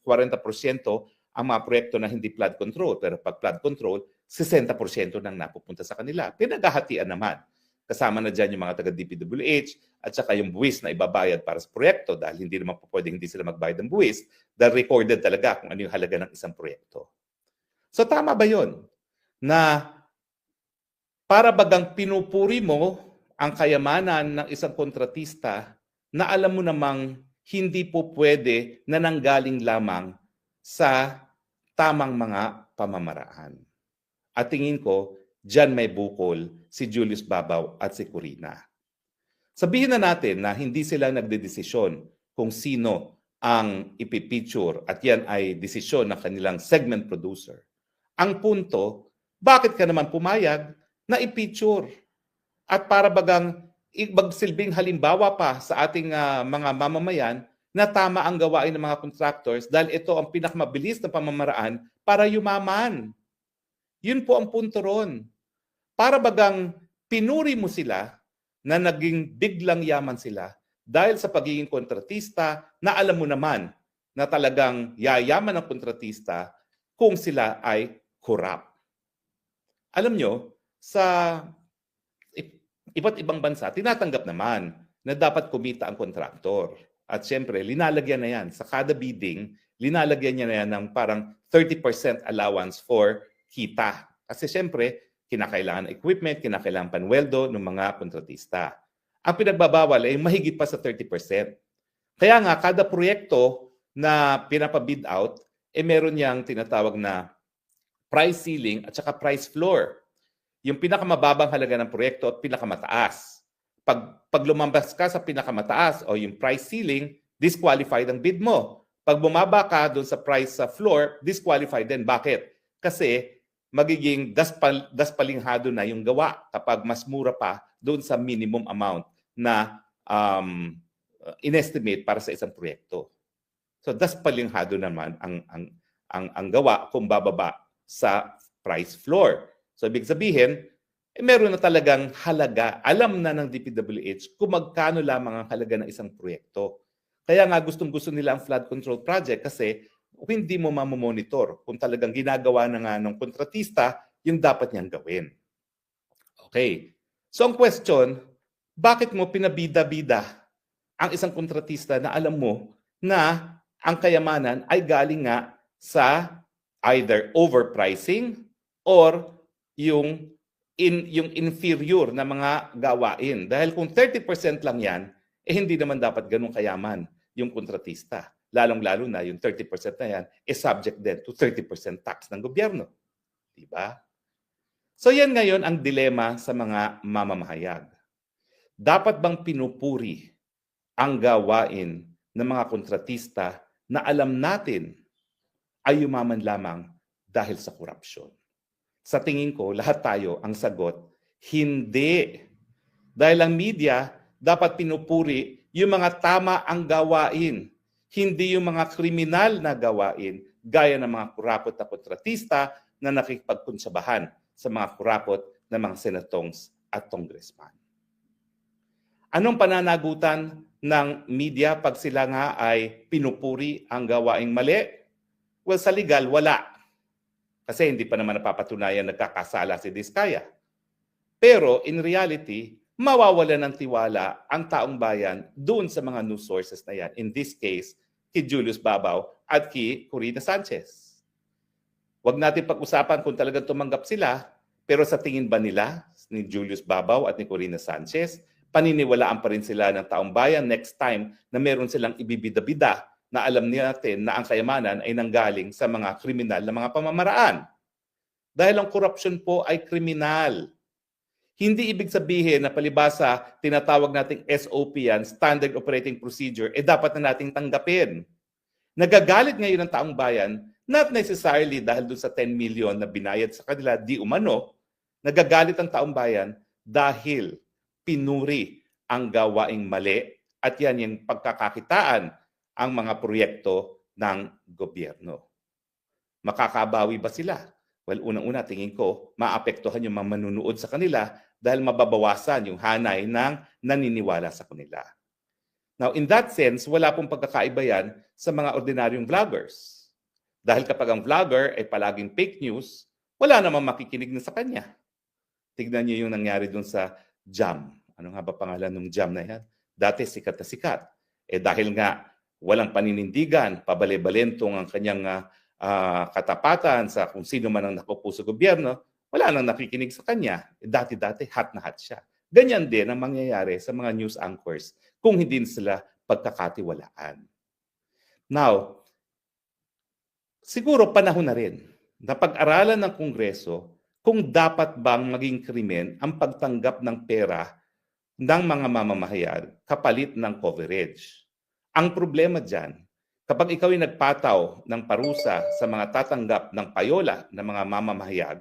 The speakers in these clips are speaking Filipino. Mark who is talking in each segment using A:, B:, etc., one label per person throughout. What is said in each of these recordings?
A: 40% ang mga proyekto na hindi flood control. Pero pag flood control, 60% nang napupunta sa kanila. Pinaghahatian naman. Kasama na dyan yung mga taga-DPWH at saka yung buwis na ibabayad para sa proyekto dahil hindi naman po pwedeng hindi sila magbayad ng buwis dahil recorded talaga kung ano yung halaga ng isang proyekto. So tama ba yun? Na para bagang pinupuri mo ang kayamanan ng isang kontratista na alam mo namang hindi po pwede na nanggaling lamang sa tamang mga pamamaraan. At tingin ko, diyan may bukol si Julius Babaw at si Corina. Sabihin na natin na hindi sila nagdedesisyon kung sino ang ipipicture at yan ay desisyon ng kanilang segment producer. Ang punto, bakit ka naman pumayag na ipicture? At para bagang magsilbing halimbawa pa sa ating mga mamamayan na tama ang gawain ng mga contractors dahil ito ang pinakamabilis na pamamaraan para yumaman. Yun po ang punto ron. Para bagang pinuri mo sila na naging biglang yaman sila dahil sa pagiging kontratista na alam mo naman na talagang yayaman ang kontratista kung sila ay corrupt. Alam nyo, sa iba't ibang bansa, tinatanggap naman na dapat kumita ang kontraktor. At syempre, linalagyan na yan. Sa kada bidding, linalagyan niya na yan ng parang 30% allowance for kita. Kasi syempre, kinakailangan ng equipment, kinakailangan panweldo ng mga kontratista. Ang pinagbabawal ay mahigit pa sa 30%. Kaya nga, kada proyekto na pinapabid out, meron niyang tinatawag na price ceiling at saka price floor. Yung pinakamababang halaga ng proyekto at pinakamataas. Pag lumambas ka sa pinakamataas o yung price ceiling, disqualified ang bid mo. Pag bumaba ka doon sa price floor, disqualified din. Bakit? Kasi magiging daspalinghado na yung gawa kapag mas mura pa doon sa minimum amount na inestimate para sa isang proyekto. So daspalinghado naman ang gawa kung bababa sa price floor. So ibig sabihin, meron na talagang halaga. Alam na ng DPWH kung magkano lamang ang halaga ng isang proyekto. Kaya nga gustong-gusto nila ang flood control project kasi hindi mo mamomonitor kung talagang ginagawa na nga ng kontratista yung dapat niyang gawin. Okay. So ang question, bakit mo pinabida-bida ang isang kontratista na alam mo na ang kayamanan ay galing nga sa either overpricing or yung inferior na mga gawain. Dahil kung 30% lang yan, hindi naman dapat ganun kayaman yung kontratista. Lalong-lalo na yung 30% na yan subject din to 30% tax ng gobyerno. Diba? So yan ngayon ang dilema sa mga mamamahayag. Dapat bang pinupuri ang gawain ng mga kontratista na alam natin ay yumaman lamang dahil sa korupsyon? Sa tingin ko, lahat tayo ang sagot, hindi. Dahil ang media dapat pinupuri yung mga tama ang gawain, hindi yung mga kriminal na gawain, gaya ng mga kurapot na kontratista na nakikipagkonsabahan sa mga kurapot na mga senatongs at congressman. Anong pananagutan ng media pag sila nga ay pinupuri ang gawaing mali? Well, sa legal, wala. Kasi hindi pa naman napapatunayan nagkakasala si Diskaya. Pero in reality, mawawala ng tiwala ang taong bayan doon sa mga news sources na yan. In this case, kay Julius Babaw at kay Corina Sanchez. Huwag natin pag-usapan kung talagang tumanggap sila, pero sa tingin ba nila ni Julius Babaw at ni Corina Sanchez, paniniwalaan pa rin sila ng taong bayan next time na meron silang ibibida-bida na alam natin na ang kayamanan ay nanggaling sa mga kriminal na mga pamamaraan. Dahil ang korupsyon po ay kriminal. Hindi ibig sabihin na palibasa tinatawag nating SOP yan, Standard Operating Procedure, dapat na nating tanggapin. Nagagalit ngayon ng taong bayan, not necessarily dahil doon sa 10 million na binayad sa kanila, di umano, nagagalit ang taong bayan dahil pinuri ang gawaing mali at yan yung pagkakakitaan ang mga proyekto ng gobyerno. Makakabawi ba sila? Well, unang-una tingin ko, maapektuhan yung mga manunood sa kanila dahil mababawasan yung hanay ng naniniwala sa kanila. Now, in that sense, wala pong pagkakaiba yan sa mga ordinaryong vloggers. Dahil kapag ang vlogger ay palaging fake news, wala namang makikinig na sa kanya. Tignan niyo yung nangyari dun sa Jam. Ano nga ba pangalan ng Jam na yan? Dati sikat na sikat. Dahil nga walang paninindigan, pabali-balentong ang kanyang katapatan sa kung sino man ang nakupo sa gobyerno, wala nang nakikinig sa kanya. Dati-dati hot na hot siya. Ganyan din ang mangyayari sa mga news anchors kung hindi sila pagkakatiwalaan. Now, siguro panahon na rin na pag-aralan ng Kongreso kung dapat bang maging krimen ang pagtanggap ng pera ng mga mamamahayag kapalit ng coverage. Ang problema dyan, kapag ikaw ay nagpataw ng parusa sa mga tatanggap ng payola ng mga mamamahayag,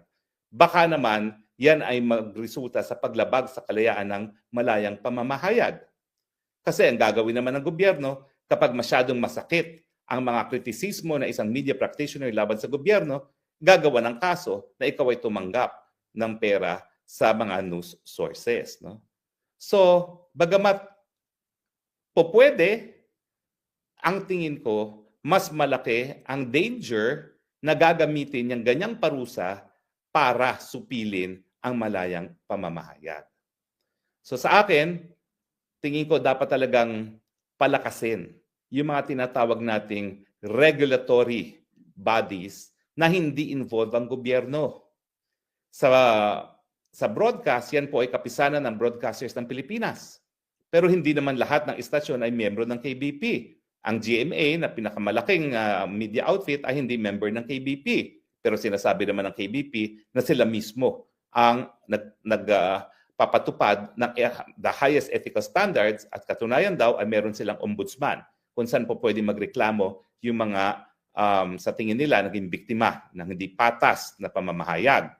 A: baka naman yan ay magresulta sa paglabag sa kalayaan ng malayang pamamahayag. Kasi ang gagawin naman ng gobyerno, kapag masyadong masakit ang mga kritisismo na isang media practitioner laban sa gobyerno, gagawa ng kaso na ikaw ay tumanggap ng pera sa mga news sources. No? So, bagamat po pwede, ang tingin ko, mas malaki ang danger na gagamitin yung ganyang parusa para supilin ang malayang pamamahayag. So sa akin, tingin ko dapat talagang palakasin yung mga tinatawag nating regulatory bodies na hindi involved ang gobyerno. Sa broadcast, yan po ay kapisanan ng Broadcasters ng Pilipinas. Pero hindi naman lahat ng istasyon ay miyembro ng KBP. Ang GMA na pinakamalaking media outfit ay hindi member ng KBP. Pero sinasabi naman ng KBP na sila mismo ang nagpapatupad ng the highest ethical standards at katunayan daw ay meron silang ombudsman kung saan po pwede magreklamo yung mga sa tingin nila naging biktima ng hindi patas na pamamahayag.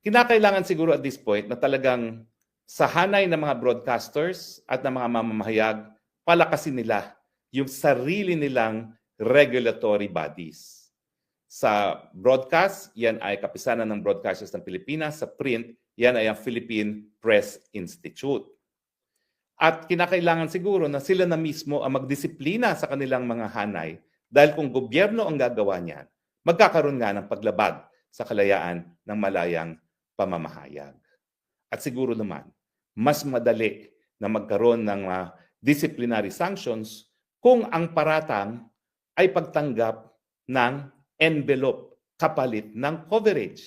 A: Kinakailangan siguro at this point na talagang sa hanay ng mga broadcasters at ng mga mamamahayag, palakasin nila yung sarili nilang regulatory bodies. Sa broadcast, yan ay kapisanan ng Broadcasters ng Pilipinas. Sa print, yan ay ang Philippine Press Institute. At kinakailangan siguro na sila na mismo ang magdisiplina sa kanilang mga hanay dahil kung gobyerno ang gagawa niyan, magkakaroon nga ng paglabag sa kalayaan ng malayang pamamahayag. At siguro naman, mas madali na magkaroon ng disciplinary sanctions kung ang paratang ay pagtanggap ng envelope kapalit ng coverage.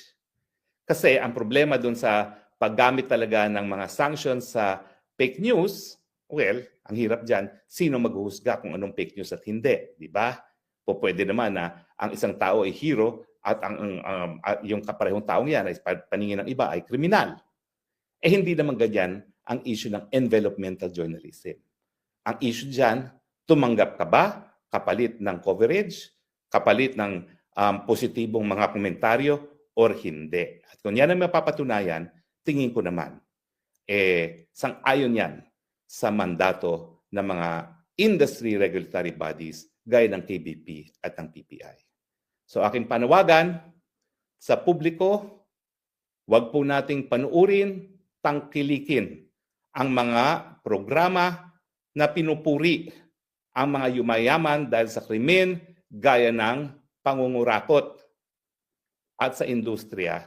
A: Kasi ang problema dun sa paggamit talaga ng mga sanctions sa fake news, well, ang hirap dyan, sino maghuhusga kung anong fake news at hindi, di ba? O pwede naman na ang isang tao ay hero at yung kaparehong taong yan ay paningin ng iba ay kriminal. Hindi naman ganyan ang issue ng envelopmental journalism. Ang issue dyan, tumanggap ka ba kapalit ng coverage, kapalit ng positibong mga komentaryo or hindi. At kung yan ang mapapatunayan, tingin ko naman, sang-ayon yan sa mandato ng mga industry regulatory bodies gaya ng KBP at ng PPI. So aking panawagan sa publiko, wag po nating panuurin, tangkilikin ang mga programa na pinupuri ang mga yumayaman dahil sa krimen gaya ng pangungurakot. At sa industriya,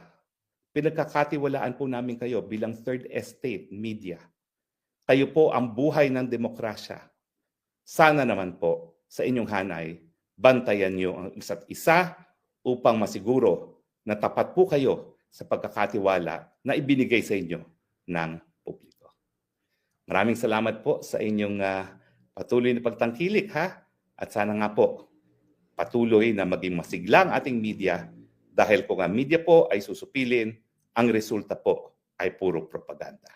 A: pinagkakatiwalaan po namin kayo bilang third estate media. Kayo po ang buhay ng demokrasya. Sana naman po sa inyong hanay, bantayan niyo ang isa't isa upang masiguro na tapat po kayo sa pagkakatiwala na ibinigay sa inyo ng publiko. Maraming salamat po sa inyong patuloy na pagtangkilik at sana nga po patuloy na maging masigla ang ating media dahil kung ang media po ay susupilin, ang resulta po ay puro propaganda.